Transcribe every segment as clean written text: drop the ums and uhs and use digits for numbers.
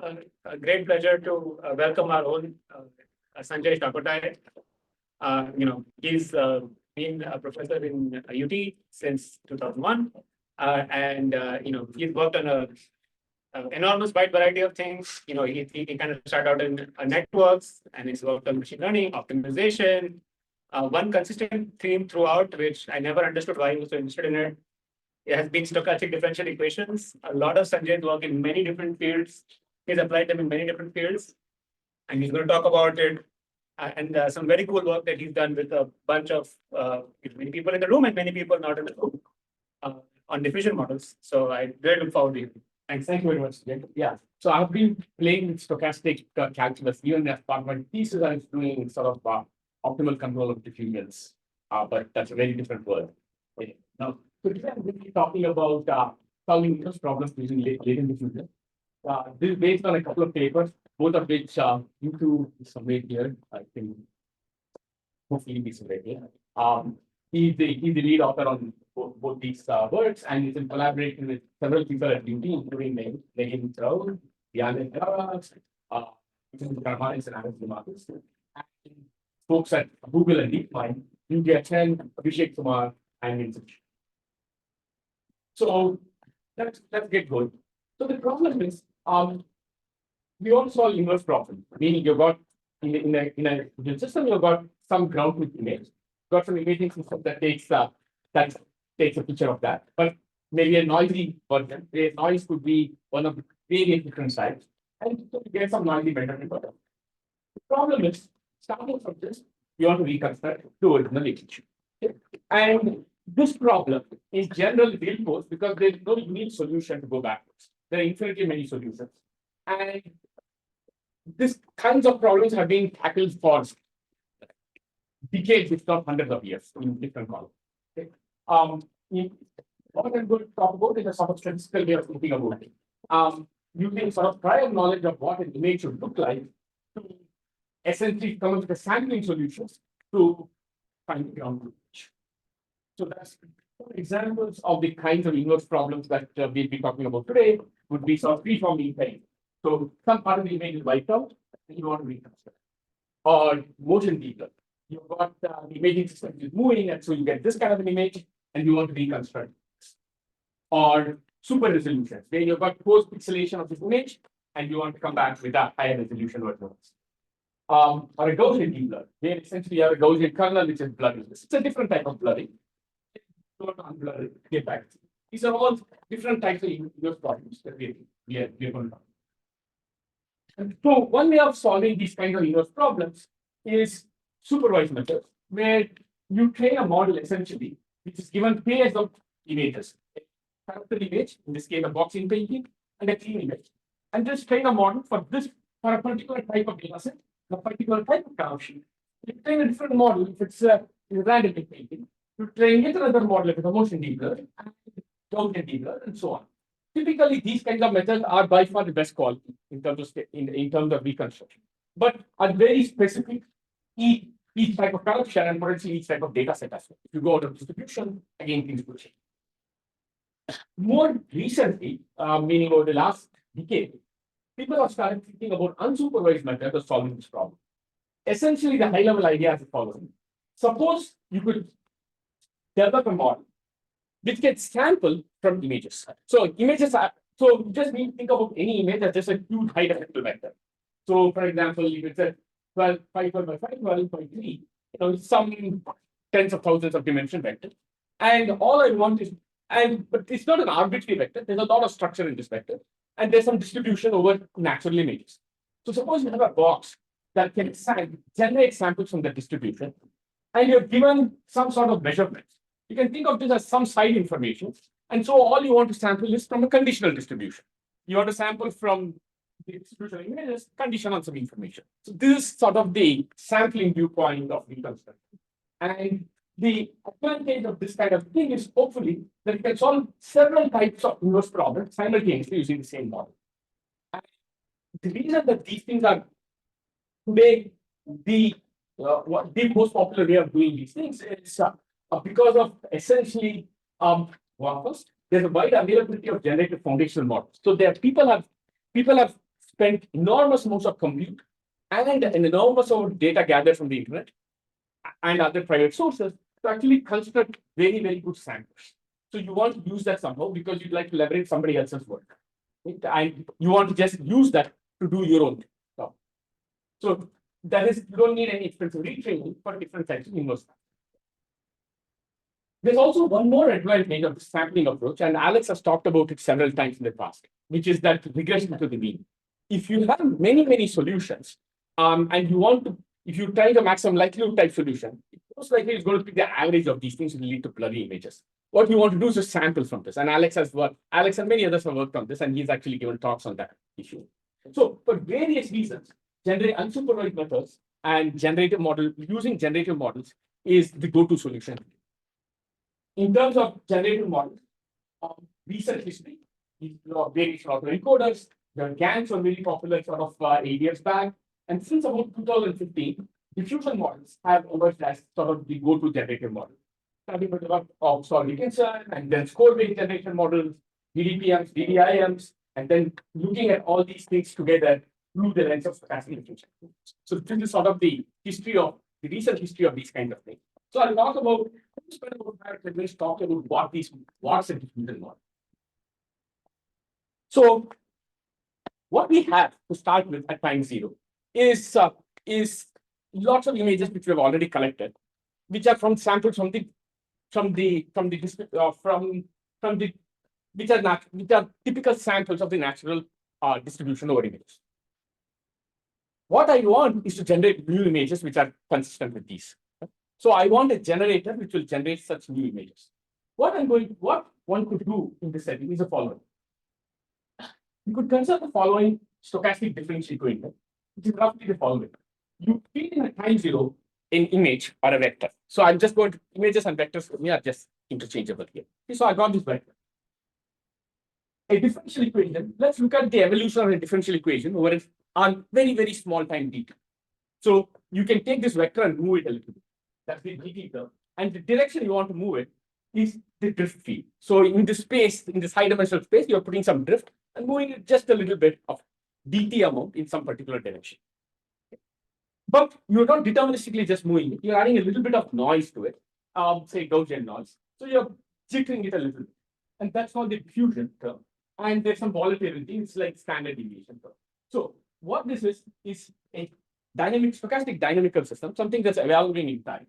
a great pleasure to welcome our own Sanjay Shakkottai. He's been a professor in UT since 2001, and he's worked on a enormous wide variety of things. He kind of started out in networks, and he's worked on machine learning, optimization. One consistent theme throughout, which I never understood why he was so interested in it, has been stochastic differential equations. A lot of Sanjay's work in many different fields. He's applied them in many different fields, and he's going to talk about it. And some very cool work that he's done with a bunch of many people in the room and many people not in the room on diffusion models. So I really look forward to it. Thanks. Thank you very much, Jake. Yeah. So I've been playing with stochastic calculus even as part of my thesis. I was doing sort of optimal control of diffusions, but that's a very different word. Okay. Now, so today I'm going to be talking about solving those problems using latent diffusion. This is based on a couple of papers, both of which you two submit here. I think hopefully be submit here. He's the lead author on both these works, and he's in collaboration with several people at UT, including Megan Trout, Diana Harris, and Alex Marcus, and folks at Google and DeepMind, India Chen, Abhishek Kumar, and Vincent. So let's get going. So the problem is, we all solve inverse problem, meaning you've got in a system, you've got some ground truth image, you've got some imaging system that takes a picture of that, but maybe a noisy version. The noise could be one of the various different types, and so you get some noisy measurement. The problem is, starting from this, you want to reconstruct the original image. Okay? And this problem in general will pose because there is no unique solution to go backwards. There are infinitely many solutions. And these kinds of problems have been tackled for decades, if not hundreds of years, in different columns. Okay? What I'm going to talk about is a sort of statistical way of thinking about it. Using sort of prior knowledge of what an image should look like to essentially come up with the sampling solutions to find the ground truth. So that's examples of the kinds of inverse problems that we'll be talking about today would be sort of free-form image. So some part of the image is wiped out and you want to reconstruct. Or motion deep learning. You've got the imaging system is moving, and so you get this kind of an image and you want to reconstruct. Or super resolutions, where you've got post pixelation of this image and you want to come back with a higher resolution version. Or a Gaussian deep learning, where essentially you have a Gaussian kernel which is blurring. It's a different type of blurring. Unblur it, get back. These are all different types of inverse problems that we are going to talk about. And so one way of solving these kinds of inverse problems is supervised methods, where you train a model essentially, which is given pairs of images. A character image, in this case a box in painting, and a clean image. And just train a model for a particular type of data set, a particular type of curve sheet. You train a different model if it's a random painting. You train yet another model with a motion deep learning, and Gaussian deep learning, and so on. Typically, these kinds of methods are by far the best quality in terms of reconstruction, but are very specific each type of corruption and potentially each type of data set as well. If you go out of distribution, again things will change. More recently, meaning over the last decade, people have started thinking about unsupervised methods of solving this problem. Essentially, the high-level idea is the following: suppose you could develop a model which gets sampled from images. So images are, so just think about any image as just a huge high dimensional vector. So for example, if it's a 512 by 512 by 3, some tens of thousands of dimension vector. And all I want is, but it's not an arbitrary vector. There's a lot of structure in this vector, and there's some distribution over natural images. So suppose you have a box that can generate samples from the distribution, and you're given some sort of measurements. You can think of this as some side information. And so all you want to sample is from a conditional distribution. You want to sample from the distribution images, condition on some information. So this is sort of the sampling viewpoint of reconstruction. And the advantage of this kind of thing is hopefully that you can solve several types of inverse problems simultaneously using the same model. And the reason that these things are today the most popular way of doing these things is because of essentially, first, there's a wide availability of generative foundational models. So there people have spent enormous amounts of compute and an enormous amount of data gathered from the internet and other private sources to actually construct very, very good samples. So you want to use that somehow because you'd like to leverage somebody else's work. And you want to just use that to do your own job. So that is, you don't need any expensive retraining for different types of inverse. There's also one more advantage of the sampling approach, and Alex has talked about it several times in the past, which is that regression to the mean. If you have many, many solutions, and you want to, if you try the maximum likelihood type solution, most likely it's going to pick the average of these things and lead to blurry images. What you want to do is just sample from this. And Alex and many others have worked on this, and he's actually given talks on that issue. So for various reasons, unsupervised methods and using generative models is the go-to solution. In terms of generative models, recent history, various autoencoders, the GANs were very popular sort of 8 years back. And since about 2015, diffusion models have emerged as sort of the go-to generative model. Starting with the Dickinson, and then score-based generation models, DDPMs, DDIMs, and then looking at all these things together through the lens of stochastic diffusion. So this is sort of the recent history of these kind of things. So I'll talk about, spend about 5 minutes talking about what's a diffusion model. So what we have to start with at time zero is lots of images which we have already collected, which are from samples which are typical samples of the natural distribution over images. What I want is to generate new images which are consistent with these. So I want a generator which will generate such new images. What one could do in this setting is the following. You could consider the following stochastic differential equation, which is roughly the following. You feed in a time zero an image or a vector. So I'm just going to images and vectors for me are just interchangeable here. So I got this vector. A differential equation, let's look at the evolution of a differential equation over a very, very small time dt. So you can take this vector and move it a little bit. That's the dt term. And the direction you want to move it is the drift field. So in this space, in this high dimensional space, you're putting some drift and moving it just a little bit of dt amount in some particular direction. But you're not deterministically just moving it. You're adding a little bit of noise to it, say Gaussian noise. So you're jittering it a little bit. And that's called the diffusion term. And there's some volatility. It's like standard deviation term. So what this is a stochastic dynamical system, something that's evolving in time.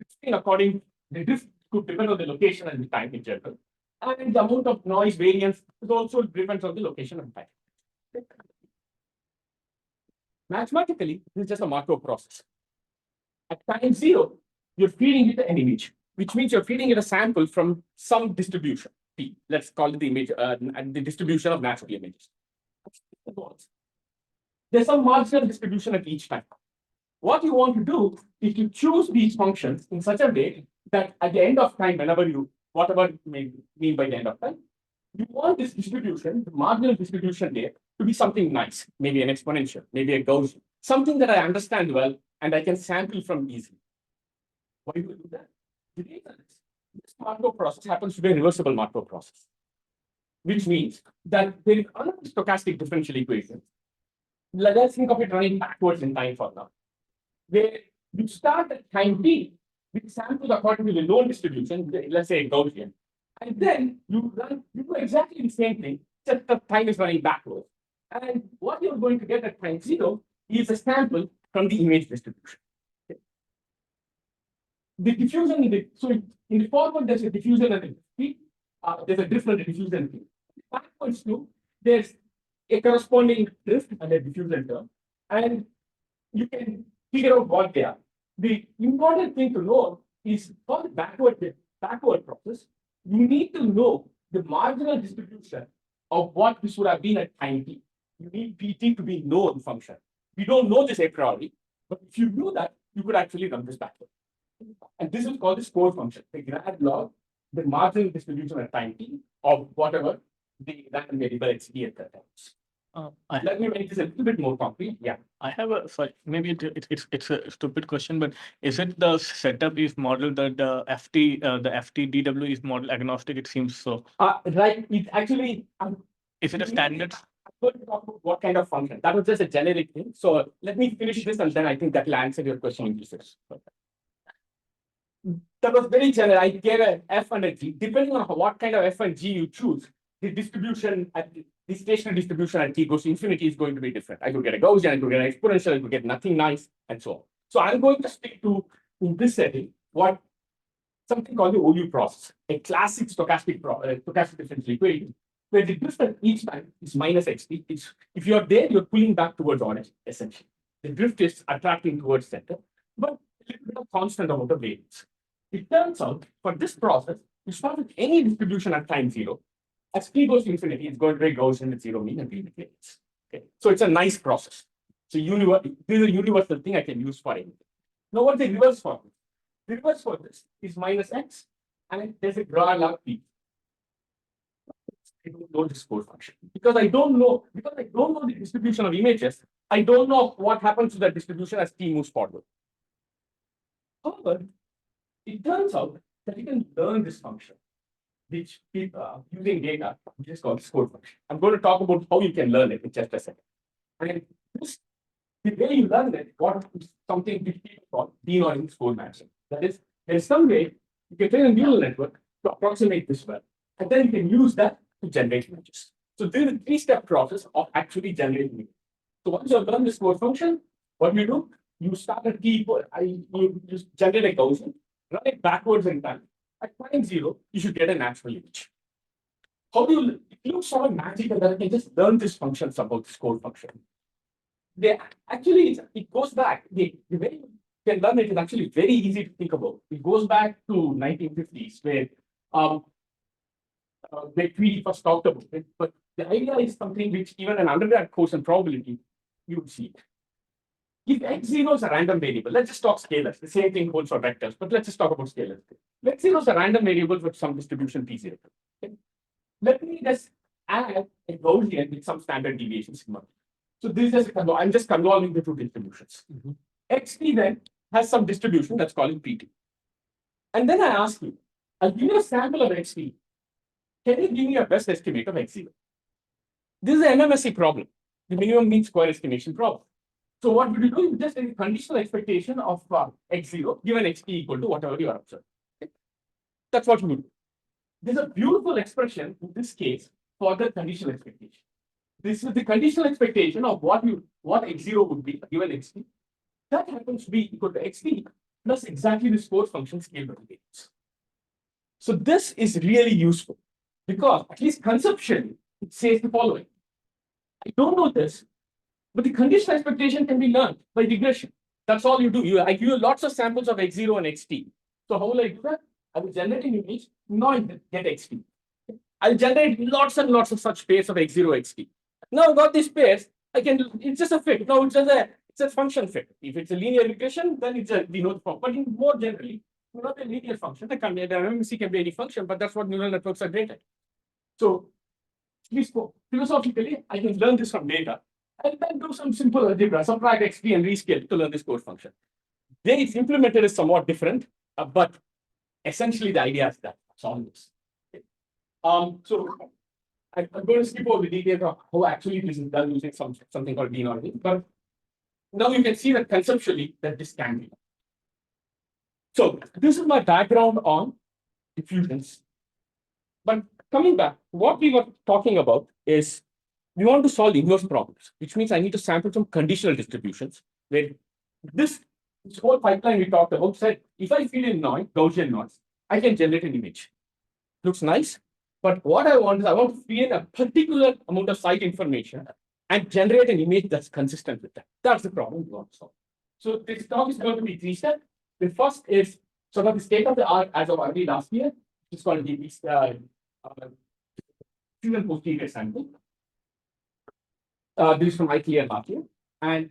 It's according, the drift could depend on the location and the time in general. And the amount of noise variance is also depends on the location and time. Mathematically, this is just a Markov process. At time zero, you're feeding it an image, which means you're feeding it a sample from some distribution. P. Let's call it the image, the distribution of natural images. There's some marginal distribution at each time. What you want to do is to choose these functions in such a way that at the end of time, whatever you may mean by the end of time, you want this distribution, the marginal distribution there, to be something nice, maybe an exponential, maybe a Gaussian, something that I understand well and I can sample from easily. Why do you do that? This Markov process happens to be a reversible Markov process, which means that there is another stochastic differential equation. Let's think of it running backwards in time for now, where you start at time t with samples according to the known distribution, let's say Gaussian, and then you do exactly the same thing, just the time is running backwards. And what you're going to get at time zero is a sample from the image distribution. Okay. The diffusion so in the forward, there's a diffusion and a drift. There's a drift and a diffusion. Backwards too, there's a corresponding drift and a diffusion term, and you can figure out what they are. The important thing to know is for the backward process, you need to know the marginal distribution of what this would have been at time t. You need pt to be known function. We don't know this a priori, but if you knew that, you could actually run this backward. And this is called the score function, the grad log, the marginal distribution at time t of whatever the random variable xd at that time. Let me make this a little bit more concrete. Yeah. I have sorry, maybe it's a stupid question, but is it the setup is model that the FTDW is model agnostic? It seems so. Right. It actually. Is it a standard? going to talk about what kind of function. That was just a generic thing. So let me finish this, and then I think that will answer your question in pieces. That was very general. I gave a f and a g. Depending on what kind of f and g you choose, the distribution at the stationary distribution at t goes to infinity is going to be different. I could get a Gaussian, I could get an exponential, I could get nothing nice, and so on. So I'm going to stick to, in this setting, what something called the OU process, a classic stochastic differential equation, where the drift at each time is minus xt. If you're there, you're pulling back towards origin, essentially. The drift is attracting towards center, but a little bit of constant amount of variance. It turns out, for this process, you start with any distribution at time 0. As t goes to infinity, it's going to be Gaussian with 0 mean and limit variance. Okay, so it's a nice process. So this is a universal thing I can use for anything. Now, what's the reverse for this? The reverse for this is minus x, and there's a draw log p. I don't know this code function because I don't know the distribution of images. I don't know what happens to that distribution as t moves forward. However, it turns out that you can learn this function, which using data, which is called score function. I'm going to talk about how you can learn it in just a second. And this, the way you learn it, what is something which people call denoising score matching. That is, there is some way you can train a neural network to approximate this well, and then you can use that to generate images. So this is a 3-step process of actually generating images. So once you have learned this score function, what you do, you start at t, you just generate a Gaussian, run it backwards in time. At time 0, you should get a natural image. How do you, it looks sort of magical that I can just learn these functions about the score function. It goes back, the way you can learn it is actually very easy to think about. It goes back to 1950s where Tweedy first talked about it, but the idea is something which even an undergrad course in probability, you would see it. If x0 is a random variable, let's just talk scalars. The same thing holds for vectors, but let's just talk about scalars. X0 is a random variable with some distribution P0. Okay? Let me just add a Gaussian with some standard deviation sigma. So this is I'm just convolving the two distributions. Xt then has some distribution that's called Pt. And then I ask you, I'll give you a sample of Xt. Can you give me a best estimate of x0? This is an MMSE problem, the minimum mean square estimation problem. So what would you do? You just take a conditional expectation of x0 given xt equal to whatever you are observing. Okay? That's what you would do. There's a beautiful expression in this case for the conditional expectation. This is the conditional expectation of what x0 would be given xt. That happens to be equal to xt plus exactly the score function scaled by the variance. So this is really useful because at least conceptually it says the following. I don't know this, but the conditional expectation can be learned by regression. That's all you do. I give you lots of samples of x0 and xt. So how will I do that? I will generate an image, not get xt. I'll generate lots and lots of such pairs of x0, xt. Now I've got this pairs, it's just a fit. No, it's a function fit. If it's a linear regression, then we know the form. But more generally, not a linear function. The MMC can be any function, but that's what neural networks are great at. So philosophically, I can learn this from data and then do some simple algebra, subtract xt and rescale to learn this code function. Then it's implemented is somewhat different, but essentially the idea is that that's all this. Okay. So I'm going to skip over the details of how actually this is done using something called denoising, but now you can see that conceptually that this can be done. So this is my background on diffusions. But coming back, what we were talking about is we want to solve inverse problems, which means I need to sample some conditional distributions where this whole pipeline we talked about said, if I feed in noise, Gaussian noise, I can generate an image. Looks nice, but what I want is I want to feed in a particular amount of site information and generate an image that's consistent with that. That's the problem we want to solve. So this talk is going to be 3-step. The first is sort of the state of the art as of early last year. It's called the fusion posterior sample. This is from IEEE last year. And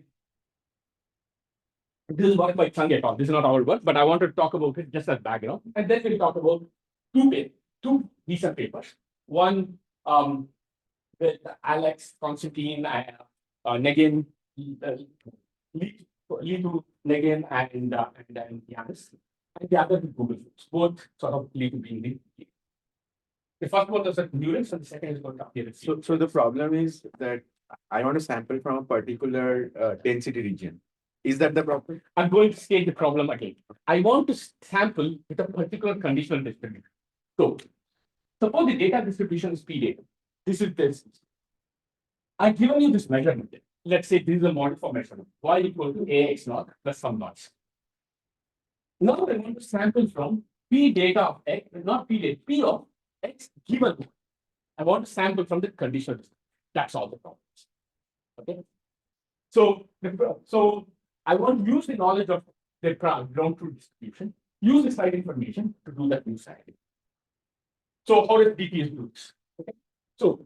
this is work by Sanjay et al. This is not our work, but I want to talk about it just as background. And then we'll talk about two recent papers. One with Alex, Constantine, Negin, Litu, Negin, and Yanis. And the other with Google Forms. Both sort of lead to being the first one was at Murex, and the second is going to appear. So the problem is that I want to sample from a particular density region. Is that the problem? I'm going to state the problem again. I want to sample with a particular conditional distribution. So, suppose the data distribution is P data. This is this. I've given you this measurement. Let's say this is a model for measurement. Y equal to AX naught plus some noise. Now I want to sample from P data of X, not P data, P of X given. I want to sample from the conditional distribution. That's all the problems. Okay. So I want to use the knowledge of the ground truth distribution, use the side information to do that new side. So how does DTS do this? Okay. So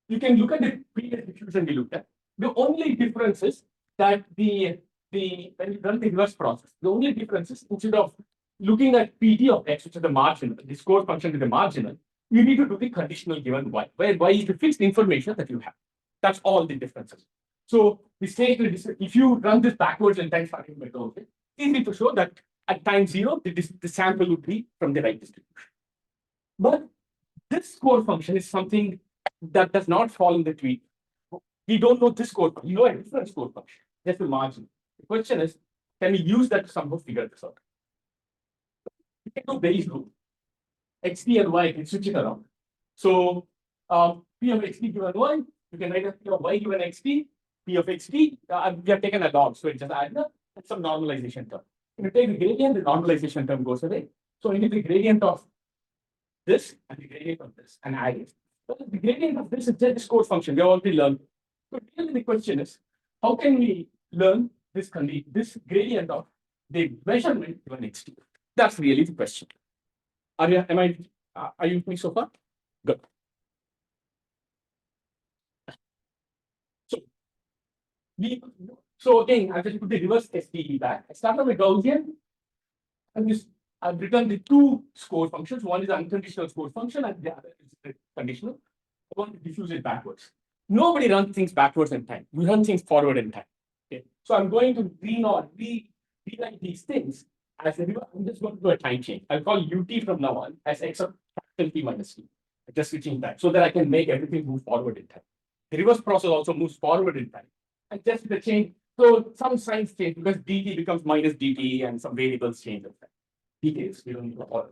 you can look at the previous diffusion we looked at. The only difference is that when you run the reverse process, the only difference is instead of looking at PT of X, which is the marginal, the score function is the marginal, you need to do the conditional given Y, where Y is the fixed information that you have. That's all the differences. So the state, if you run this backwards in time starting method, it's easy to show that at time 0, the sample would be from the right distribution. But this score function is something that does not fall in the tweet. We don't know this score function. You know a different score function. That's the margin. The question is, can we use that to somehow figure this out? We can do Bayes rule. XT and Y can switch it around. So P of XT given Y, you can write a P of Y given XT, P of XT, we have taken a log, so it just adds up, and some normalization term. If you take the gradient, the normalization term goes away. So you need the gradient of this and the gradient of this and add it. But the gradient of this is just the score function. We have already learned. So really the question is, how can we learn this gradient of the measurement given XT? That's really the question. Are you with me so far? Good. So again, I just put the reverse SPE back. I start from a Gaussian, and I've written the two score functions. One is the unconditional score function, and the other is the conditional. I want to diffuse it backwards. Nobody runs things backwards in time. We run things forward in time. Okay. So I'm going to rewrite these things as a reverse. I'm just going to do a time change. I'll call UT from now on as X of capital T minus T. Just switching time so that I can make everything move forward in time. The reverse process also moves forward in time. And just the change. So some signs change because dt becomes minus dt and some variables change. Details we don't need to follow.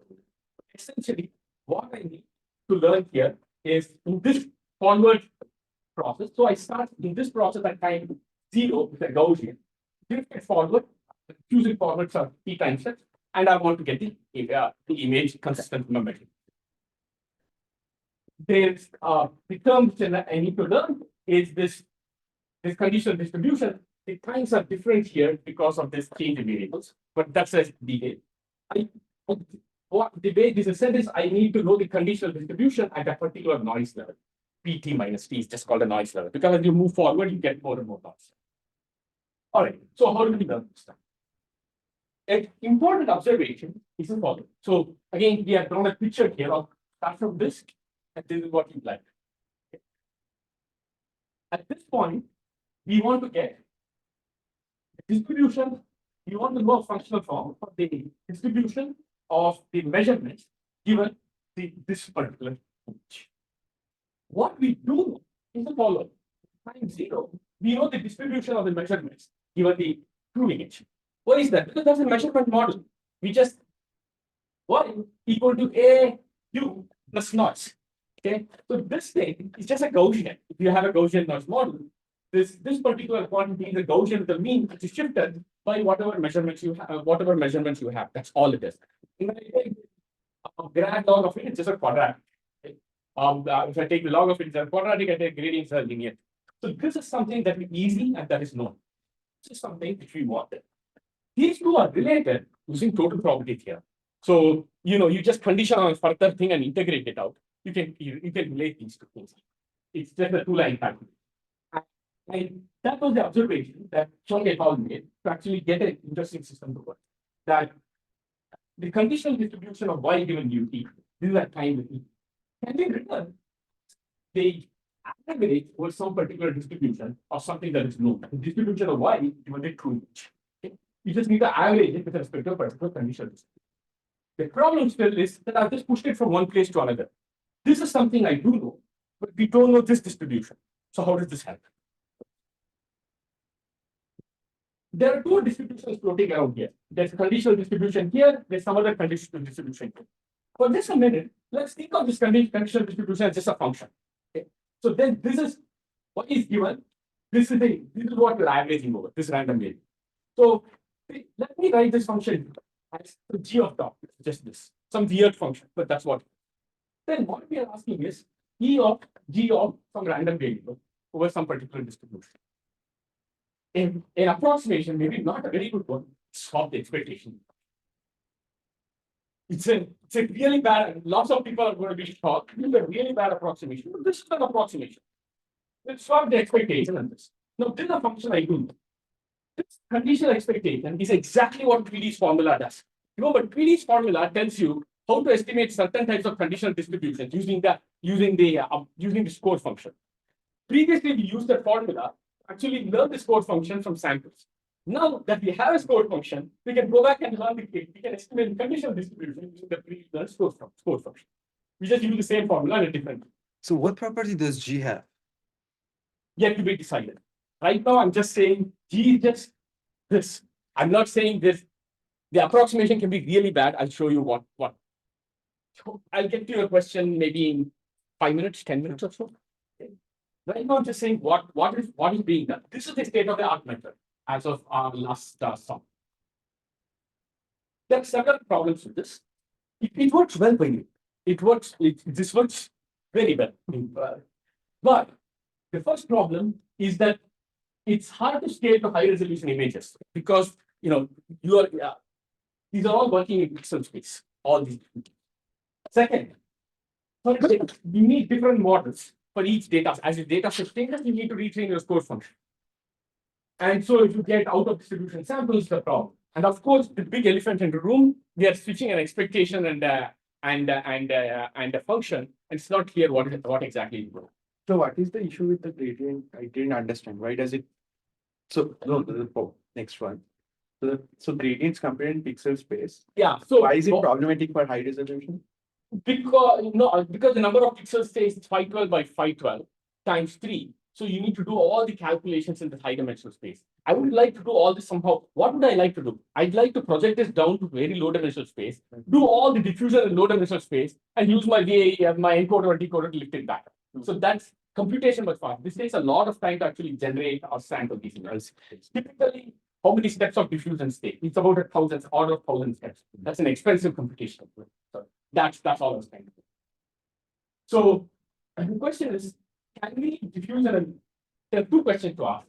Essentially, what I need to learn here is in this forward process. So I start in this process at time 0 with a Gaussian, drift it forward, choose it forward for t times x, and I want to get the image consistent from a measure. There's the term which I need to learn is this conditional distribution. The times are different here because of this change in variables, but that's a detail. What the way this is said is I need to know the conditional distribution at a particular noise level. PT minus T is just called a noise level because as you move forward, you get more and more noise. All right, so how do we learn this stuff? An important observation is the following. So again, we have drawn a picture here of start from this, and this is what you like. Okay. At this point, we want to get the distribution. We want to know a functional form of the distribution of the measurements given this particular image. What we do is the following. Time 0, we know the distribution of the measurements given the true image. Why is that? Because that's a measurement model. We just y equal to a u plus noise. Okay, so this thing is just a Gaussian. If you have a Gaussian noise model, this particular quantity is a Gaussian, the mean which is shifted by whatever measurements you have. That's all it is. When I take grad log of it, it's just a quadratic. Okay? If I take the log of it, it's a quadratic, I take gradients are linear. So this is something that is easy and that is known. This is something which we wanted. These two are related using total probability theorem. So you just condition on a further thing and integrate it out. You can relate these two things. It's just a two-line calculation. And that was the observation that Sanjay made to actually get an interesting system to work. That the conditional distribution of y given ut, this is at time with e, can be written the average over some particular distribution of something that is known. The distribution of y given the true image. Okay? You just need to average it with respect to a particular conditional distribution. The problem still is that I've just pushed it from one place to another. This is something I do know, but we don't know this distribution. So how does this help? there are two distributions floating around here. There's a conditional distribution here, there's some other conditional distribution here. For just a minute, let's think of this conditional distribution as just a function. Okay. So then this is what is given. This is what we're averaging over, this random variable. So let me write this function as g of top, just this, some weird function, but that's what. Then what we are asking is e of g of some random variable over some particular distribution. In an approximation, maybe not a very good one, stop the expectation. It's a really bad, lots of people are going to be shocked. It's a really bad approximation, but this is an approximation. Let's swap the expectation on this. Now, this is a function I do. This conditional expectation is exactly what 3D's formula does. But 3D's formula tells you how to estimate certain types of conditional distributions using the score function. Previously, we used that formula actually learn the score function from samples. Now that we have a score function, we can go back and learn we can estimate the conditional distribution using the pre-learned score function. We just use the same formula in a different way. So what property does G have? Yet to be decided. Right now, I'm just saying G is just this. I'm not saying this. The approximation can be really bad. I'll show you what. I'll get to your question maybe in 5 minutes, 10 minutes or so. Okay. Right now, I'm just saying what is being done. This is the state-of-the-art method as of our last sum. There are several problems with this. It works well for you. This works very well. But the first problem is that it's hard to scale to high resolution images because these are all working in pixel space. All these. Second, you need different models for each data. As your data set changes, you need to retrain your score function. And so if you get out of distribution samples, the problem. And of course, the big elephant in the room, we are switching an expectation and a function, and it's not clear what exactly is wrong. So what is the issue with the gradient? I didn't understand. Why does it? So no, next one. So gradients compared in pixel space. Yeah. So why is it problematic for high resolution? Because the number of pixels stays 512 by 512 times 3. So you need to do all the calculations in the high dimensional space. I would like to do all this somehow. What would I like to do? I'd like to project this down to very low dimensional space, do all the diffusion in low dimensional space, and use my VAE, my encoder or decoder to lift it back. So that's computation was fast. This takes a lot of time to actually generate or sample these images. Typically, how many steps of diffusion take? It's about order of 1,000 steps. That's an expensive computation. So that's all I was trying to do. So the question is, can we diffuse and there are two questions to ask.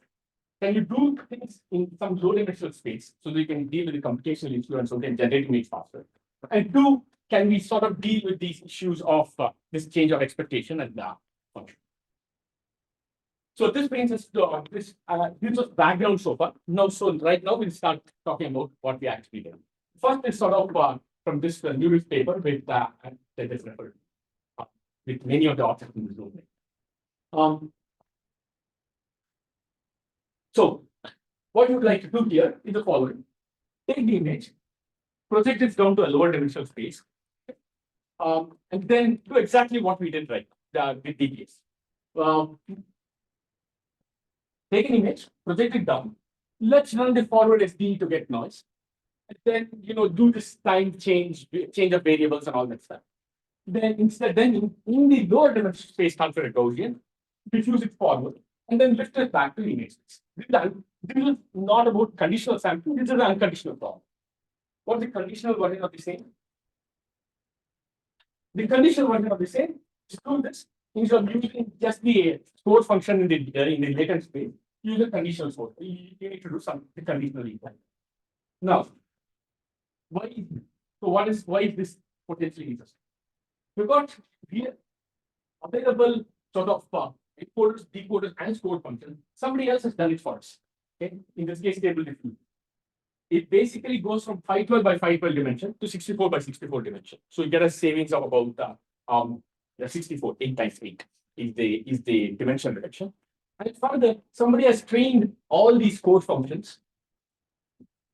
Can you do things in some low dimensional space so that you can deal with the computational influence so you can generate image faster? And two, can we sort of deal with these issues of this change of expectation and function? So this brings us to this gives us background so far. So right now we'll start talking about what we actually did. First is sort of from this new paper with with many of the authors in this room. So what you would like to do here is the following. Take the image, project it down to a lower dimensional space, and then do exactly what we did right with DBS. Take an image, project it down. Let's run the forward SD to get noise. And then do this time change of variables and all that stuff. Then instead, in the lower dimensional space, transfer a Gaussian, diffuse it forward, and then lift it back to the image space. This is not about conditional sampling, this is an unconditional problem. What's the conditional version of the same? The conditional version of the same is do this. Instead of using just the score function in the latent space, use a conditional score. You need to do something conditionally. Now, why is this potentially interesting? We've got here available sort of encoders, decoders, and score functions. Somebody else has done it for us. Okay, in this case, stable diffusion. It basically goes from 512 by 512 dimension to 64 by 64 dimension. So you get a savings of about 64, 8 times 8 is the dimension reduction. And further, somebody has trained all these score functions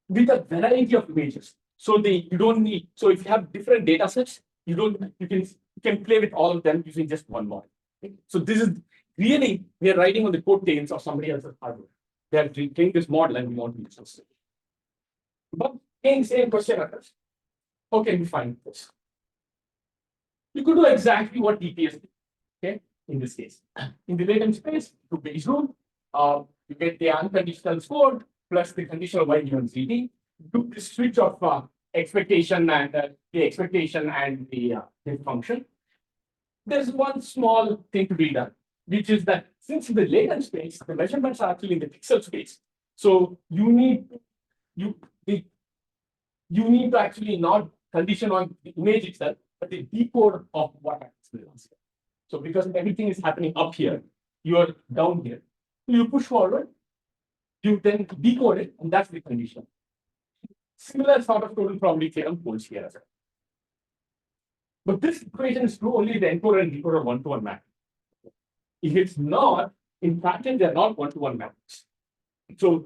with a variety of images. So you don't need. So if you have different data sets, you can play with all of them using just one model. Okay? So this is really we are riding on the coattails of somebody else's hardware. They have trained this model and we want to use this. But again, same question occurs. How can we find this? You could do exactly what DPS did, okay, in this case. In the latent space, to base rule, you get the unconditional score plus the conditional y given CD. Do the switch of expectation and the function. There's one small thing to be done, which is that since in the latent space, the measurements are actually in the pixel space. So you need to actually not condition on the image itself, but the decode of what happens. So because everything is happening up here, you are down here. You push forward, you then decode it, and that's the condition. Similar sort of total probability theorem holds here as well. But this equation is true only the encoder and decoder one-to-one match. If it's not, in fact, they're not one-to-one matches. So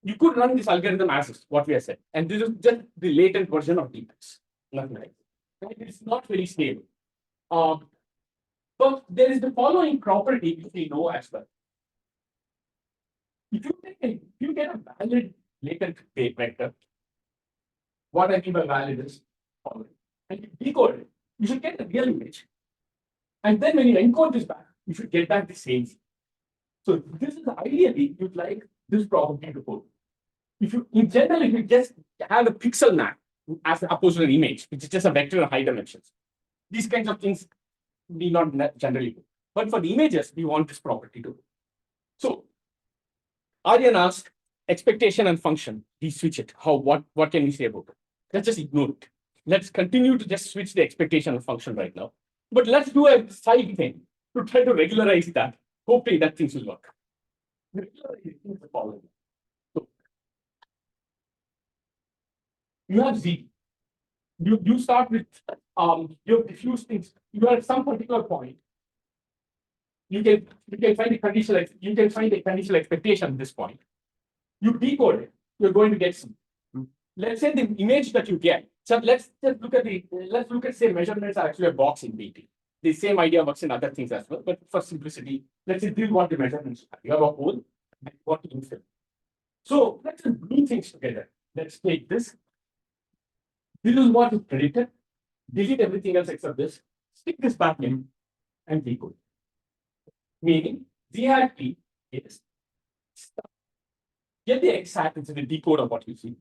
you could run this algorithm as is, what we have said. And this is just the latent version of DPS. Nothing like that. It's not very stable. But there is the following property which we know as well. If you get a valid latent vector, what I mean by valid is following, and you decode it, you should get a real image. And then when you encode this back, you should get back the same. So this is ideally you'd like this property to hold. If you, in general, if you just have a pixel map as opposed to an image, which is just a vector of high dimensions, these kinds of things we not generally do. But for the images, we want this property to. So Aryan asked expectation and function, we switch it. What can we say about it? Let's just ignore it. Let's continue to just switch the expectation and function right now. But let's do a side thing to try to regularize that. Hopefully that things will work. Regularize is the following. So you have Z. You start with your diffuse things. You are at some particular point. You can find a conditional expectation at this point. You decode it, you're going to get some. Let's say the image that you get. So let's look at say measurements are actually a box in BT. The same idea works in other things as well, but for simplicity, let's say this is what the measurements are. You have a hole and what you fill. So let's just glue things together. Let's take this. This is what is predicted. Delete everything else except this. Stick this back in and decode. Meaning Z hat P is stuff. Get the X hat into the decoder of what you see.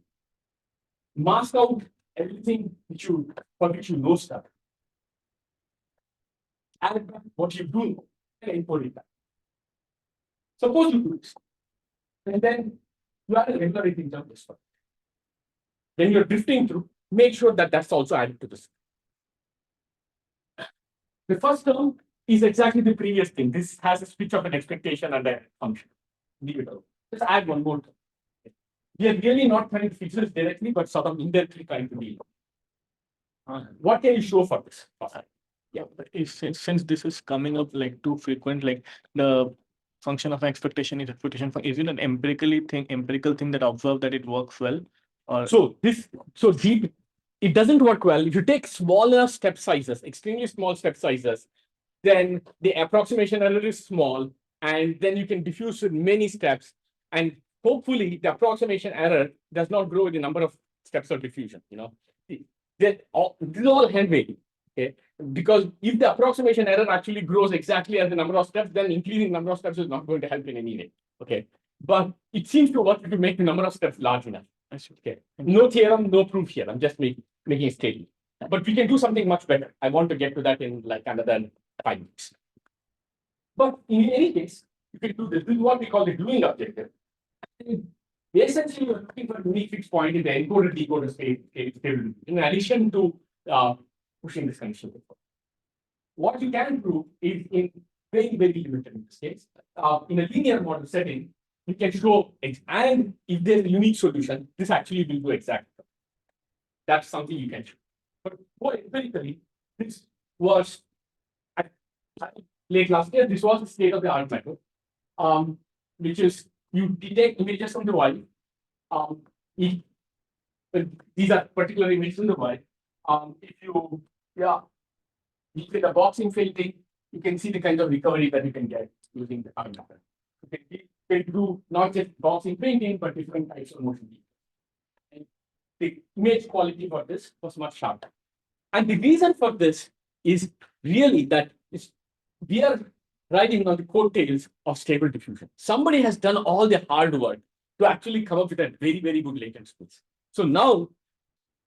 Mask out everything for which you know stuff. Add back what you do know and import it back. Suppose you do this. And then you add a regular rating term this one. When you're drifting through, make sure that that's also added to this. The first term is exactly the previous thing. This has a switch of an expectation and a function. Leave it out. Just add one more term. We are really not trying to fix this directly, but sort of indirectly trying to deal. What can you show for this? Yeah, but since this is coming up like too frequent, like the function of expectation is expectation. Is it an empirical thing that observe that it works well? Or Deep, it doesn't work well. If you take smaller step sizes, extremely small step sizes, then the approximation error is small, and then you can diffuse with many steps, and hopefully the approximation error does not grow with the number of steps of diffusion. This is all hand wavy, okay? Because if the approximation error actually grows exactly as the number of steps, then increasing the number of steps is not going to help in any way. Okay, but it seems to work to make the number of steps large enough. Okay, no theorem, no proof here. I'm just making a statement. But we can do something much better. I want to get to that in like another 5 minutes. But in any case, you can do this. This is what we call the doing objective. Essentially, you're looking for a unique fixed point in the encoder decoder space, in addition to pushing this condition. What you can prove is in very, very limited in this case. In a linear model setting, you can show, and if there's a unique solution, this actually will do exactly. That's something you can show. But more empirically, this was late last year. This was the state of the art method, which is you detect images from the Y. These are particular images from the Y. If you get a boxing filtering, you can see the kind of recovery that you can get using the art method. Okay. can do not just boxing painting, but different types of motion detail. And the image quality for this was much sharper. And the reason for this is really that we are riding on the coattails of stable diffusion. Somebody has done all the hard work to actually come up with a very, very good latent space. So now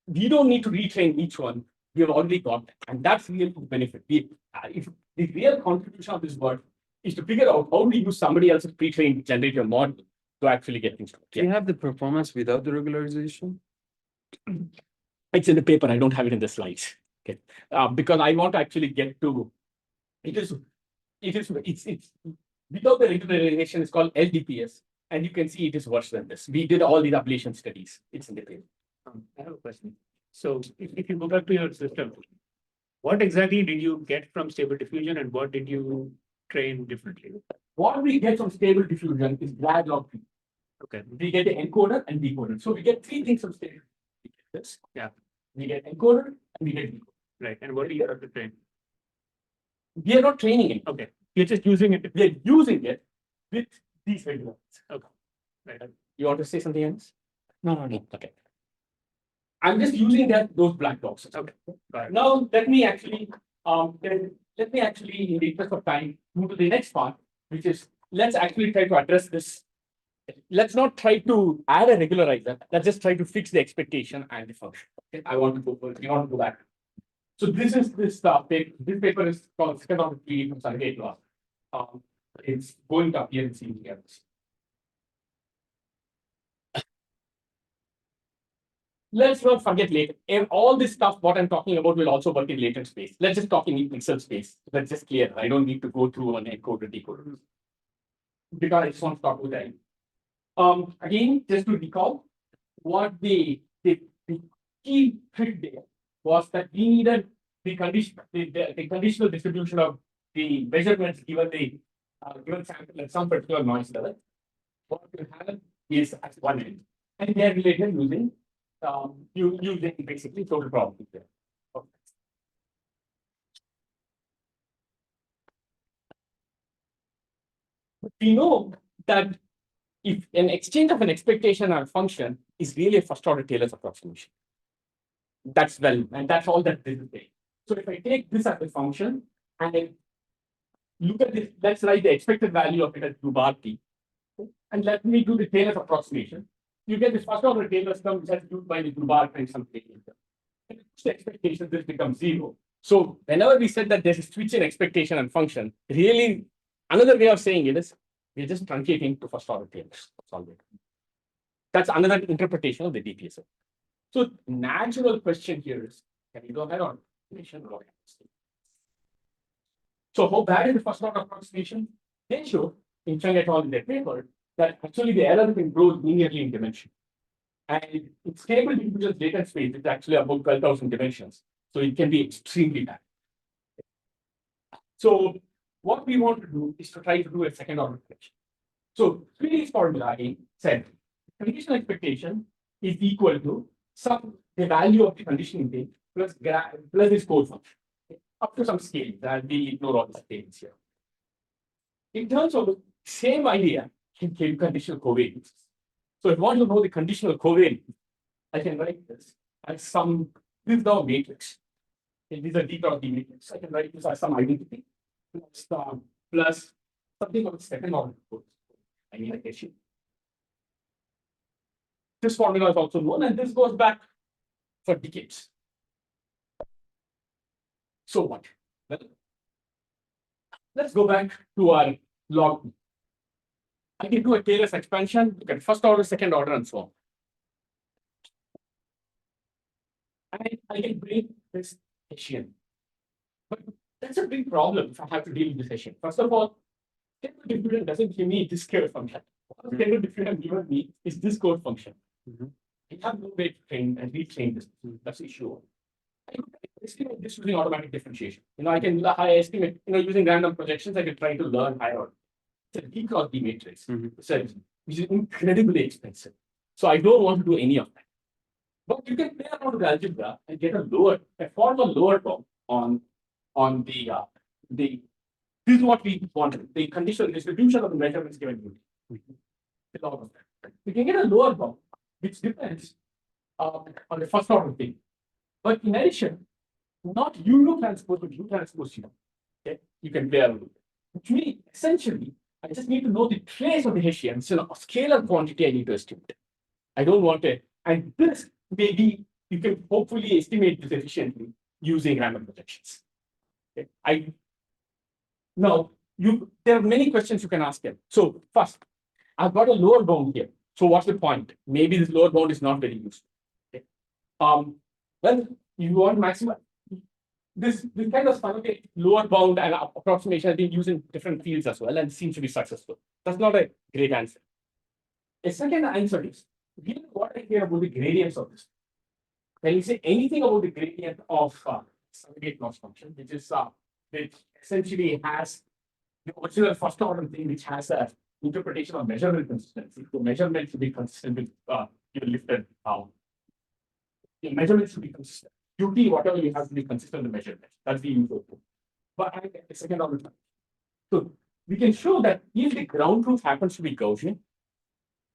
we don't need to retrain each one. We have already got that. And that's really the benefit. If the real contribution of this work is to figure out how to use somebody else's pre-trained generative model to actually get things done. Do you have the performance without the regularization? It's in the paper. I don't have it in the slides. Okay, because I want to actually get to it's without the regularization. It's called LDPS, and you can see it is worse than this. We did all these ablation studies. It's in the paper. I have a question. So if you go back to your system, what exactly did you get from stable diffusion and what did you train differently? What we get from stable diffusion is grad log P. Okay. We get the encoder and decoder. So we get three things from stable. We get this. Yeah. We get encoder and we get decoder. Right. And what do you have to train? We are not training it. Okay. You're just using it. We are using it with these regulars. Okay. Right. You want to say something else? No. Okay. I'm just using those black boxes. Okay. Got it. Now let me actually in the interest of time move to the next part, which is let's actually try to address this. Let's not try to add a regularizer. Let's just try to fix the expectation and the function. Okay. We want to go back. So this is this paper. This paper is called second order PE from Sanjay Shakkottai. It's going to appear in CE here. Let's not forget latent. And all this stuff, what I'm talking about, will also work in latent space. Let's just talk in pixel space. That's just clear. I don't need to go through an encoder decoder because I just want to talk about that. Again, just to recall, what the key trick there was that we needed the conditional distribution of the measurements given the given sample at some particular noise level. What you have is at one end, and they are related using using basically total probability there. Okay. We know that if an exchange of an expectation and a function is really a first order Taylor's approximation. That's well, and that's all that this is saying. So if I take this as a function and I look at this, let's write the expected value of it as U bar T. And let me do the Taylor's approximation. You get this first order Taylor's term which has used by the U bar and some Taylor. And the expectation this becomes 0. So whenever we said that there's a switch in expectation and function, really another way of saying it is we're just truncating to first order Taylor's. That's another interpretation of the DPSL. So natural question here is, can you go ahead on approximation? So how bad is the first order approximation? They show in Chung et al. In their paper that actually the error can grow linearly in dimension. And in stable diffusion latent space, it's actually about 12,000 dimensions. So it can be extremely bad. So what we want to do is to try to do a second order prediction. So Sweeney's formula again said conditional expectation is equal to the value of the conditioning thing plus this code function up to some scale that we ignore all the scales here. In terms of the same idea in conditional covariance. So if I want to know the conditional covariance, I can write this as this is now a matrix. And these are d cross d matrix. I can write this as some identity plus something of the second order code. I mean allocation. This formula is also known, and this goes back for decades. So what? Well, let's go back to our log. I can do a Taylor's expansion, look at first order, second order, and so on. And I can bring this Hessian. But that's a big problem if I have to deal with this Hessian. First of all, stable diffusion doesn't give me this code function. What stable diffusion given me is this code function. I have no way to train and retrain this. That's the issue. I estimate this using automatic differentiation. I can estimate, using random projections, I can try to learn higher order. It's a D cross D matrix, which is incredibly expensive. So I don't want to do any of that. But you can play around with algebra and get a formal lower bound on the this is what we wanted, the conditional distribution of the measurements given you. The log of that. We can get a lower bound, which depends on the first order thing. But in addition, not U transpose, but U transpose U. Okay, you can play around with it. Which means essentially, I just need to know the trace of the Hessian. So a scalar quantity I need to estimate. I don't want it. And this maybe you can hopefully estimate this efficiently using random projections. Okay. Now there are many questions you can ask them. So first, I've got a lower bound here. So what's the point? Maybe this lower bound is not very useful. Okay. Well, you want maximum. This kind of lower bound and approximation has been used in different fields as well and seems to be successful. That's not a great answer. A second answer is, given what I care about the gradients of this, can you say anything about the gradient of surrogate loss function, which essentially has the original first order thing, which has a interpretation of measurement consistency. The measurement should be consistent with your lifted bound. The measurement should be consistent. UT, whatever you have to be consistent with the measurement. That's the usual thing. But I get the second order. So we can show that if the ground truth happens to be Gaussian,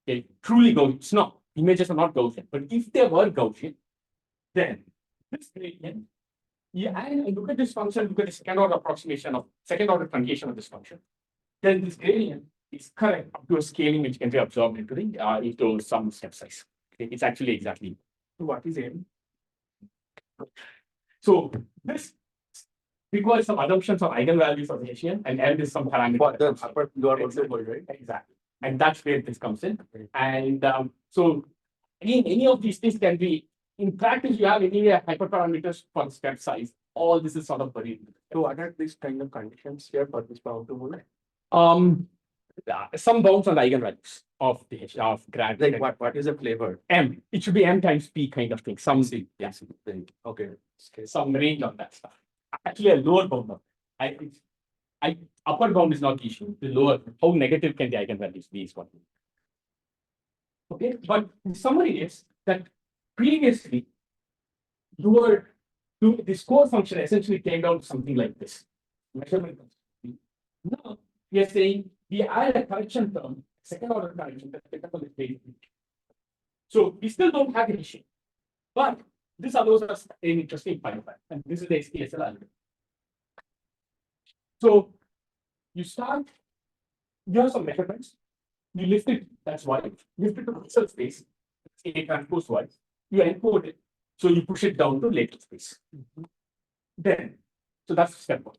okay, truly Gaussian, it's not. Images are not Gaussian, but if they were Gaussian, then this gradient, and I look at this function, look at the second order approximation of second order truncation of this function, then this gradient is correct up to a scaling which can be absorbed into some step size. Okay, it's actually exactly what is M. So this requires some assumptions of eigenvalues of the Hessian, and L is some parameter. The upper lower also right? Exactly. And that's where this comes in. And so again, any of these things can be, in practice, you have any hyperparameters for step size. All this is sort of buried. So what are these kind of conditions here for this bound to hold? Some bounds on the eigenvalues of the of grad. Like what is the flavor? M. It should be M times P kind of thing. Some Yes. Okay. some range on that stuff. Actually, a lower bound. Upper bound is not the issue. The lower, how negative can the eigenvalues be is what. Okay, but the summary is that previously the score function essentially came down to something like this. Measurement. Now we are saying we add a correction term, second order correction that depends on the data. So we still don't have an issue, but this allows us an interesting file, and this is the SPSL algorithm. So you have some measurements, you lift it, that's Y, lift it to pixel space, A transpose Y, you encode it, so you push it down to latent space. Then, so that's step one.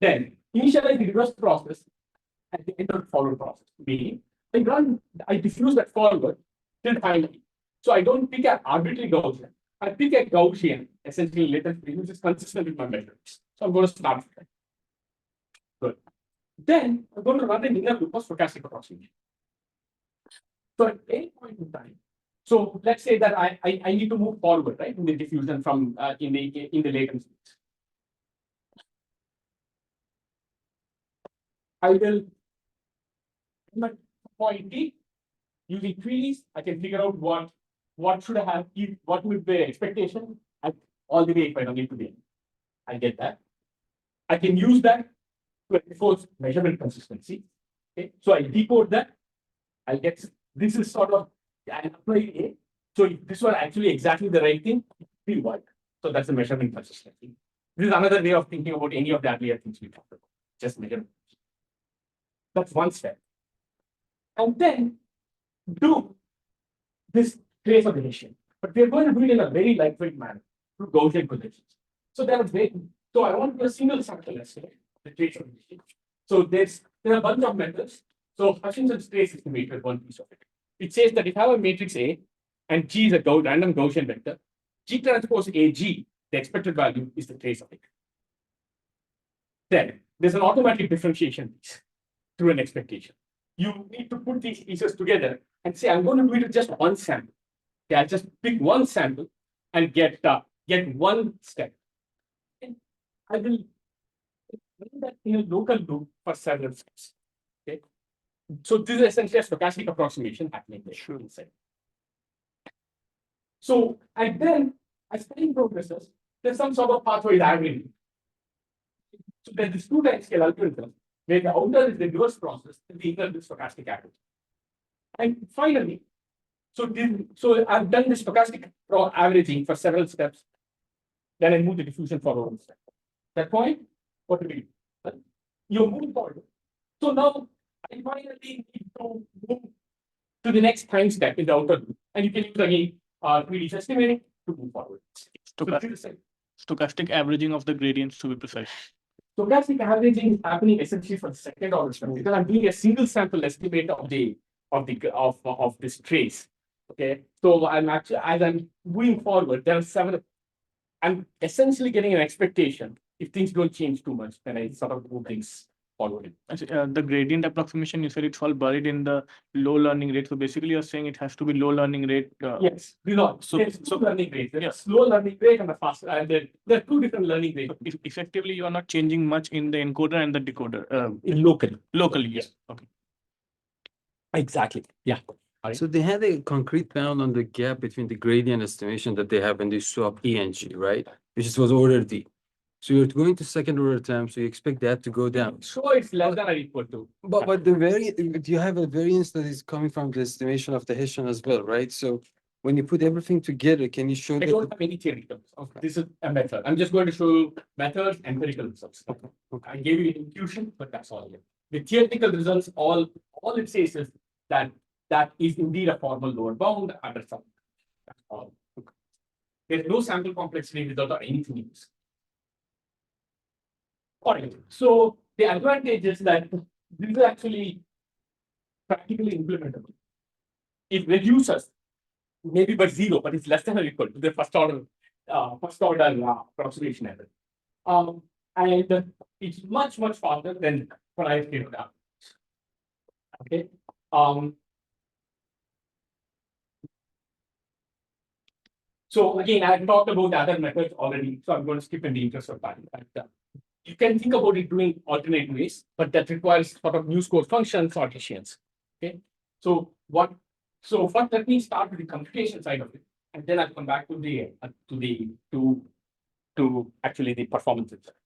Then initialize the reverse process at the end of the forward process, meaning I diffuse that forward till finally. So I don't pick an arbitrary Gaussian. I pick a Gaussian, essentially latent space, which is consistent with my measurements. So I'm going to start with that. Good. Then I'm going to run an inner loop of stochastic approximation. So at any point in time, so let's say that I need to move forward, right, in the diffusion from in the latent space. I will at point T using trees, I can figure out what should I have, what would be the expectation at all the way if I don't need to be. I get that. I can use that to enforce measurement consistency. Okay, so I decode that. I get this is sort of an applied A. So if this was actually exactly the right thing, it would be what? So that's the measurement consistency. This is another way of thinking about any of the earlier things we talked about. Just measurement. That's one step. And then do this trace of the Hessian. But we're going to do it in a very lightweight manner through Gaussian projections. So there I want to do a single sample estimate, the trace of the Hessian. So there are a bunch of methods. So Hutchinson's trace estimator is one piece of it. It says that if I have a matrix A and G is a random Gaussian vector, G transpose AG, the expected value is the trace of it. Then there's an automatic differentiation piece through an expectation. You need to put these pieces together and say, I'm going to do it with just one sample. Okay, I'll just pick one sample and get one step. And I will run that in a local loop for several steps. Okay. So this is essentially a stochastic approximation happening there. Sure. So, and then as time progresses, there's some sort of pathway diagram. So there's this 2 time scale algorithm where the outer is the reverse process and the inner is stochastic average. And finally, so I've done this stochastic averaging for several steps. Then I move the diffusion forward one step. That point, what do we do? You move forward. So now I finally need to move to the next time step in the outer loop. And you can use again 3D estimating to move forward. Stochastic averaging of the gradients, to be precise. Stochastic averaging is happening essentially for the second order step because I'm doing a single sample estimate of this trace. Okay, so I'm actually, as I'm moving forward, there are several. I'm essentially getting an expectation. If things don't change too much, then I sort of move things forward. The gradient approximation, you said it's all buried in the low learning rate. So basically, you're saying it has to be low learning rate. Yes, there's two learning rates. There's slow learning rate and the fast. And there are two different learning rates. Effectively, you are not changing much in the encoder and the decoder. Locally, yes. Okay. Exactly. Yeah. So they had a concrete bound on the gap between the gradient estimation that they have and they swap E and G, right? Which was order D. So you're going to second order term, so you expect that to go down. So it's less than or equal to. But you have a variance that is coming from the estimation of the Hessian as well, right? So when you put everything together, can you show I that? don't have any theory terms. Okay. This is a method. I'm just going to show you methods, empirical results. Okay. I gave you intuition, but that's all here. The theoretical results, all it says is that is indeed a formal lower bound under some. That's all. Okay. There's no sample complexity without anything else. All right. So the advantage is that this is actually practically implementable. It reduces maybe by 0, but it's less than or equal to the first order approximation error. And it's much faster than prior state of the art. Okay. So again, I've talked about the other methods already, so I'm going to skip in the interest of time. But, you can think about it doing alternate ways, but that requires sort of new score functions or Hessians. Okay. So first let me start with the computation side of it, and then I'll come back to actually the performance itself.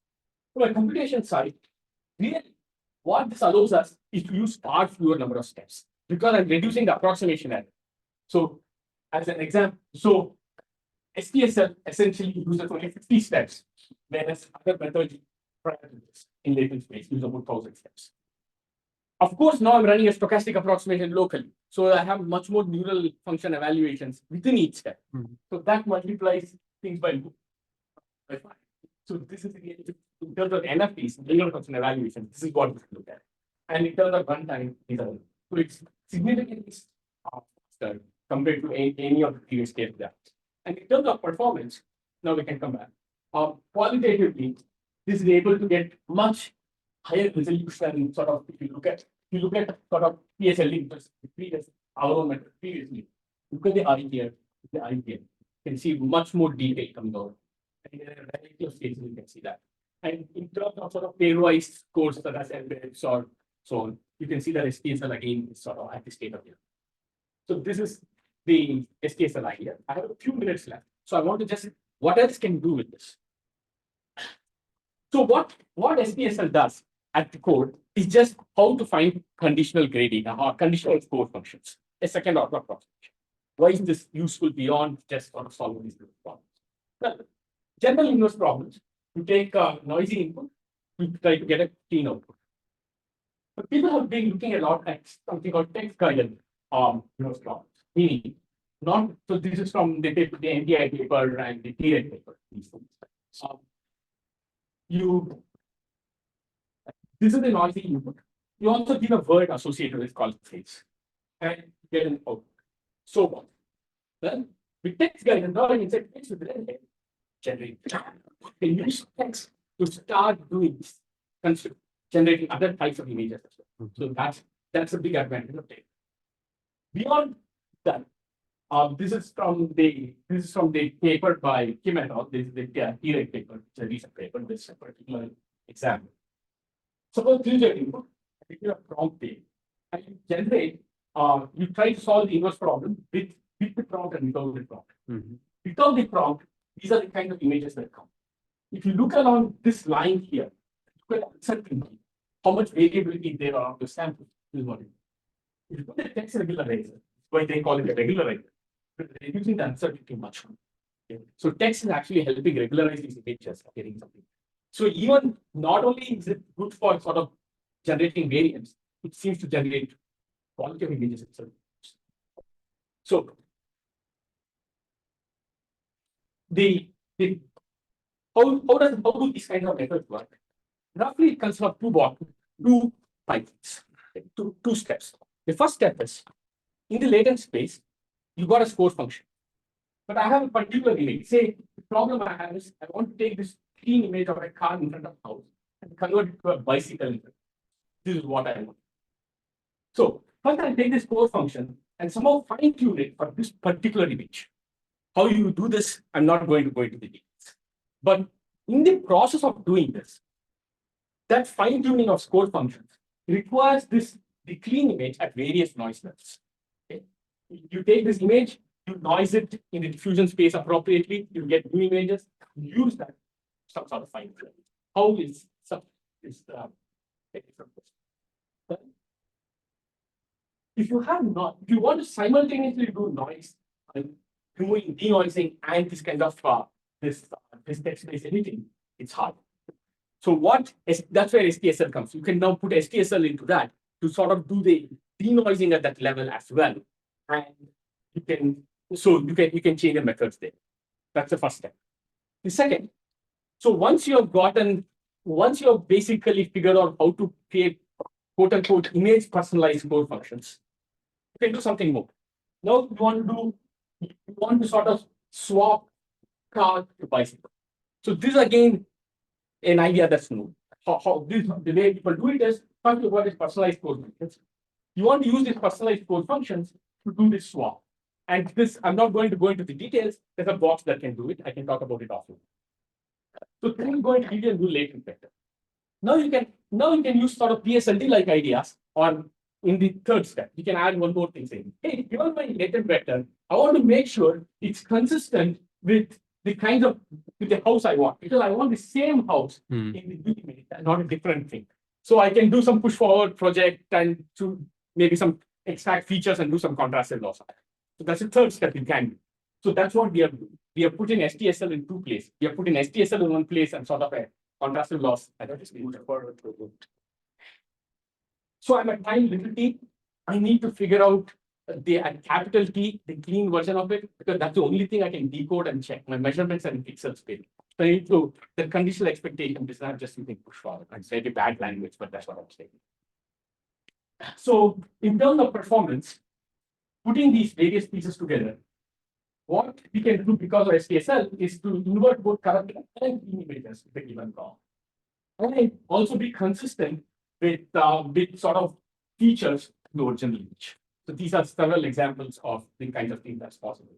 So the computation side, really, what this allows us is to use far fewer number of steps because I'm reducing the approximation error. So as an example, so SPSL essentially uses only 50 steps, whereas other methods prior to this in latent space use about 1,000 steps. Of course, now I'm running a stochastic approximation locally. So I have much more neural function evaluations within each step. So that multiplies things by 5. So this is in terms of NFTs, neural function evaluation, this is what we look at. And in terms of runtime, these are so it's significantly faster compared to any of the previous case that. And in terms of performance, now we can come back. Qualitatively, this is able to get much higher resolution. Sort of, if you look at sort of PSL previous our own method previously. Look at the eye here, you can see much more detail coming out. And in a variety of cases, you can see that. And in terms of sort of pairwise scores that as embedded or so on, you can see that SPSL again is sort of at the state of here. So this is the SPSL here. I have a few minutes left. So I want to just, what else can you do with this? So what SPSL does at the code is just how to find conditional grading or conditional score functions, a second order approximation. Why is this useful beyond just sort of solving these problems? Well, general inverse problems, you take a noisy input, you try to get a clean output. But people have been looking a lot at something called text guided inverse problems. Meaning, not so this is from the NDI paper and the TRED paper. This is the noisy input. You also give a word associated with called phrase and get an output. So what? Then with text guidance, now inside text with the generate. They use text to start doing this, generating other types of images as well. So that's a big advantage of text. Beyond that, this is from the paper by Kim et al. This is the TRED paper, it's a recent paper. This is a particular example. Suppose this is your input, you give a prompt there, and you generate. You try to solve the inverse problem with the prompt and without the prompt. Without the prompt, these are the kind of images that come. If you look along this line here, look at uncertainty. how much variability there are of the sample. Is what it is. If you put a text regularizer, why they call it a regularizer, reducing the uncertainty much more. Okay. So text is actually helping regularize these images of getting something. So even not only is it good for sort of generating variants, it seems to generate quality of images itself. So how do these kinds of methods work? Roughly, it consists of two pipelines, two steps. The first step is in the latent space, you got a score function. But I have a particular image. Say the problem I have is I want to take this clean image of a car in front of the house and convert it to a bicycle. This is what I want. So first I'll take this score function and somehow fine-tune it for this particular image. How you do this, I'm not going to go into the details. But in the process of doing this, that fine-tuning of score functions requires the clean image at various noise levels. Okay? You take this image, you noise it in the diffusion space appropriately, you get new images, you use that some sort of fine-tuning. How is if you want to simultaneously do noise and doing denoising and this kind of this text-based editing, it's hard. So that's where SPSL comes. You can now put SPSL into that to sort of do the denoising at that level as well, and you can change the methods there. That's the first step. The second, so once you have basically figured out how to create quote unquote image personalized core functions, you can do something more. Now you want to sort of swap car to bicycle. So this again an idea that's new. The way people do it is first you got these personalized core functions. You want to use these personalized core functions to do this swap. And this, I'm not going to go into the details. There's a box that can do it. I can talk about it often. So can you go into detail and do latent vector? Now you can use sort of PSLD-like ideas, or in the third step, you can add one more thing saying, hey, given my latent vector, I want to make sure it's consistent with the kind of with the house I want, because I want the same house in the new image and not a different thing. So I can do some push forward project and to maybe some extract features and do some contrastive loss. So that's the third step you can do. So that's what we are doing. We are putting SPSL in two places. We are putting SPSL in one place and sort of a contrastive loss. So I'm at time little t. I need to figure out at capital T, the clean version of it, because that's the only thing I can decode and check. My measurements are in pixel space. So I need to, the conditional expectation is not just using push forward. It's very bad language, but that's what I'm saying. So in terms of performance, putting these various pieces together, what we can do because of SPSL is to invert both correct and clean images with a given call. And also be consistent with sort of features in the original image. So these are several examples of the kinds of things that's possible.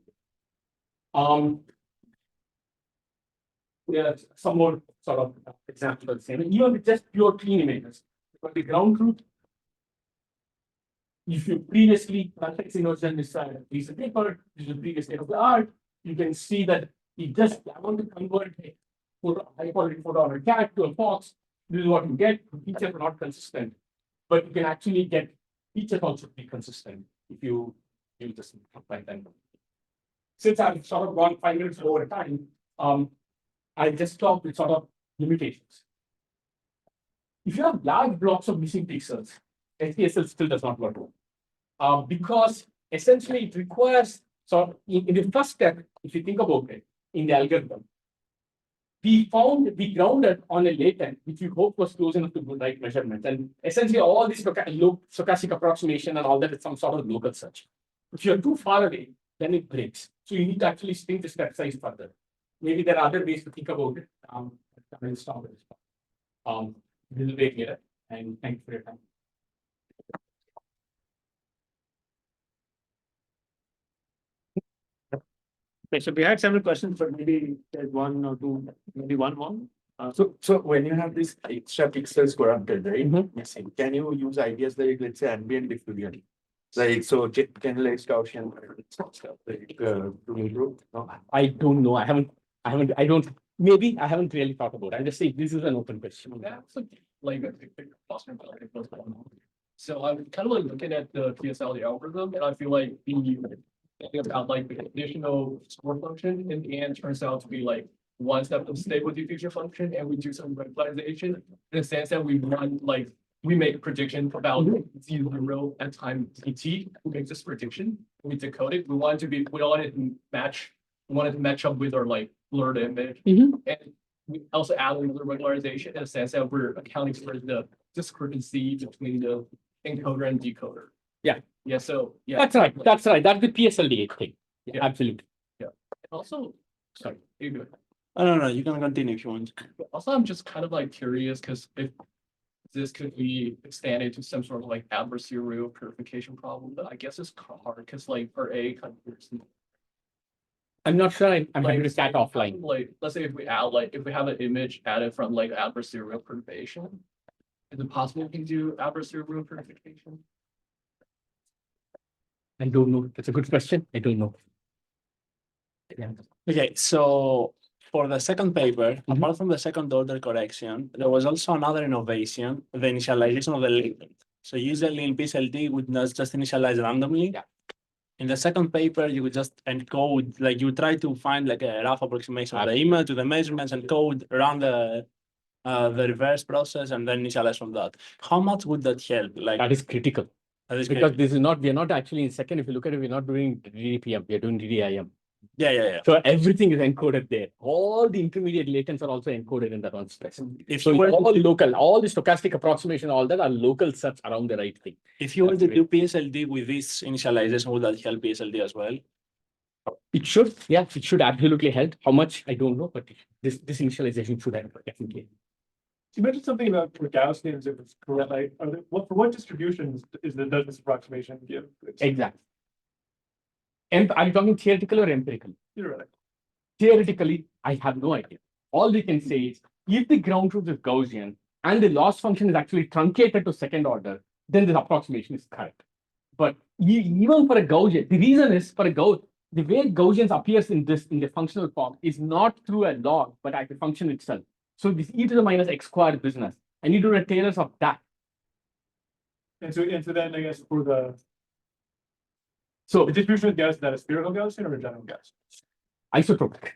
There are some more sort of examples, even with just pure clean images. But the ground truth, if you previously context inversion is a recent paper, this is the previous state of the art, you can see that I want to convert a high quality photo on a cat to a fox. This is what you get. Features are not consistent, but you can actually get features also be consistent if you use this like that. Since I've sort of gone 5 minutes over time, I just talked with sort of limitations. If you have large blocks of missing pixels, SPSL still does not work because essentially it requires, so in the first step, if you think about it, in the algorithm, we grounded on a latent, which we hope was close enough to the right measurement. And essentially all this stochastic approximation and all that is some sort of local search. If you're too far away, then it breaks. So you need to actually shrink the step size further. Maybe there are other ways to think about it. We'll stop this. We'll wait here, and thank you for your time. Okay, so we had several questions, but maybe there's one or two, maybe one more. So when you have these extra pixels corrupted, right? Missing, can you use ideas like, let's say, ambient diffusion? Like, so generalized Gaussian stuff, like, to improve? No? I don't know. Maybe I haven't really thought about it. I'm just saying this is an open question. Yeah, so like a Boston College was going on. So I'm kind of like looking at the PSL algorithm, and I feel like the thing about like the conditional score function in the end turns out to be like one step of stable diffusion function, and we do some regularization in the sense that we run like we make a prediction about zero at time tt. We make this prediction, we decode it. We wanted to match up with our like blurred image, and we also add another regularization in the sense that we're accounting for the discrepancy between the encoder and decoder. Yeah. Yeah. So yeah. That's right. That's right. That's the PSLD thing. Yeah, Yeah. absolutely. Also, sorry, you go. Oh, no, you can continue if you want. Also, I'm just kind of like curious because if this could be extended to some sort of like adversarial purification problem, but I guess it's hard because like for a kind of I'm not sure. I'm like, happy to start offline. Like, let's say if we add like if we have an image added from like adversarial purification, is it possible we can do adversarial purification? I don't know. That's a good question. I don't know. Yeah. Okay, so for the second paper, apart from the second order correction, there was also another innovation, the initialization of the latent. So usually in PSLD, we would not just initialize randomly. Yeah. In the second paper, you would just encode, like you try to find like a rough approximation of the image to the measurements and code, run the reverse process and then initialize from that. How much would that help? Like That is critical that is because great. this is not, we are not actually in second. If you look at it, we're not doing DDPM, we are doing DDIM. Yeah. So everything is encoded there. All the intermediate latents are also encoded in that one space. If So you were all local, all the stochastic approximation, all that are local sets around the right thing. if you were That's to great. do PSLD with this initialization, would that help PSLD as well? It should, yeah, it should absolutely help. How much, I don't know, but this initialization should help, definitely. You mentioned something about for Gaussians, if it's correct, like, for what distributions does this approximation give? Exactly. And are you talking theoretical or empirical? Theoretically. Theoretically, I have no idea. All we can say is if the ground truth is Gaussian and the loss function is actually truncated to second order, then this approximation is correct. But even for a Gaussian, the reason is for a Gaussian, the way Gaussians appears in the functional form is not through a log, but at the function itself. So this e to the minus x squared business, I need to do a Taylor's of that. And so then I guess for the So distribution of Gauss, is that a spherical Gaussian or a general Gaussian? isotropic.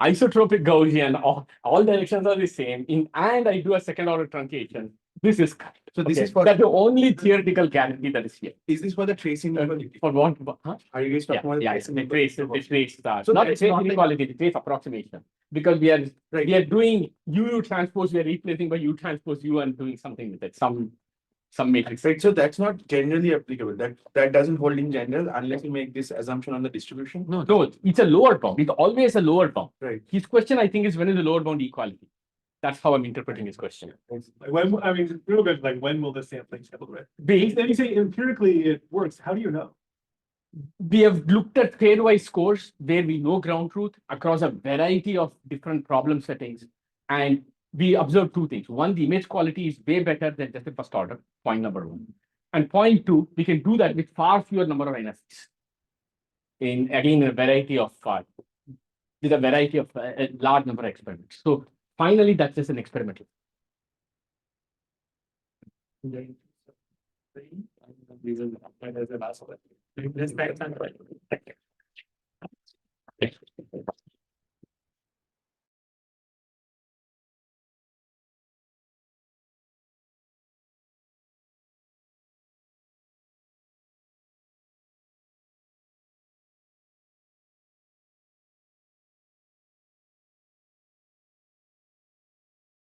Isotropic Gaussian, all directions are the same. And I do a second order truncation. This is correct. So this Okay, is for, that's the only theoretical guarantee that is here. is this for the tracing? For what? Huh? Are you guys talking about? Yeah, the trace, So not the that's trace not like- inequality, the trace approximation. Because we are doing UU transpose, we are replacing by U transpose U and doing something with it, some matrix. Right, so that's not generally applicable. That doesn't hold in general unless you make this assumption on the distribution. No, it's a lower bound. It's always a lower bound. Right. His question, I think, is when is the lower bound equality? That's how I'm interpreting his question. Like when, I mean, real good, like when will the sampling sample rate? B, Then you say empirically it works. How do you know? we have looked at pairwise scores where we know ground truth across a variety of different problem settings. And we observe two things. One, the image quality is way better than just the first order, point number one. And point two, we can do that with far fewer number of NSFs. Again, a variety of a large number of experiments. So finally, that's just an experimental. We will find as a last one. Respect and